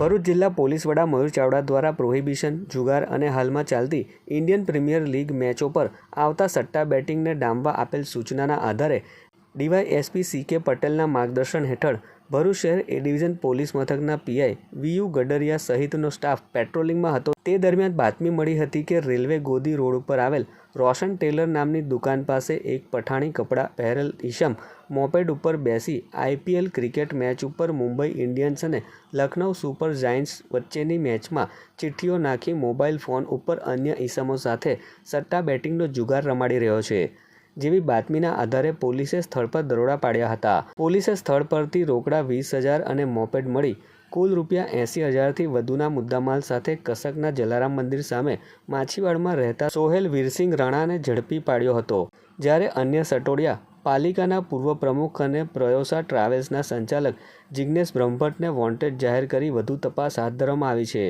ભરૂચ જિલ્લા પોલીસ વડા મયુર ચાવડા દ્વારા પ્રોહિબિશન, જુગાર અને હાલમાં ચાલતી ઇન્ડિયન પ્રીમિયર લીગ મેચો પર આવતા સટ્ટા બેટિંગને ડામવા આપેલ સૂચનાના આધારે ડીવાયએસપી સી.કે. પટેલના માર્ગદર્શન હેઠળ ભરૂચ શહેર એ ડિવિઝન પોલીસ મથકના પીઆઈ વી.યુ. ગડરિયા સહિતનો સ્ટાફ પેટ્રોલિંગમાં હતો. તે દરમિયાન બાતમી મળી હતી કે રેલવે ગોદી રોડ ઉપર આવેલ રોશન ટેલર નામની દુકાન પાસે એક પઠાણી કપડાં પહેરેલ ઈસમ મોપેડ ઉપર બેસી આઈપીએલ ક્રિકેટ મેચ ઉપર મુંબઈ ઇન્ડિયન્સ અને લખનઉ સુપર જાયન્ટ્સ વચ્ચેની મેચમાં ચિઠ્ઠીઓ નાખી મોબાઈલ ફોન ઉપર અન્ય ઈસમો સાથે સટ્ટા બેટિંગનો જુગાર રમાડી રહ્યો છે. જેવી બાતમીના આધારે પોલીસે સ્થળ પર દરોડા પાડ્યા હતા. પોલીસે સ્થળ પરથી રોકડા 20,000 અને મોપેડ મળી કુલ ₹80,000થી વધુના મુદ્દામાલ સાથે કસકના જલારામ મંદિર સામે માછીવાડમાં રહેતા સોહેલ વીરસિંહ રાણાને ઝડપી પાડ્યો હતો. જ્યારે અન્ય સટોડિયા પાલિકાના પૂર્વ પ્રમુખ અને પ્રયોસા ટ્રાવેલ્સના સંચાલક જિગ્નેશ બ્રહ્મભટ્ટને વોન્ટેડ જાહેર કરી વધુ તપાસ હાથ ધરવામાં આવી છે.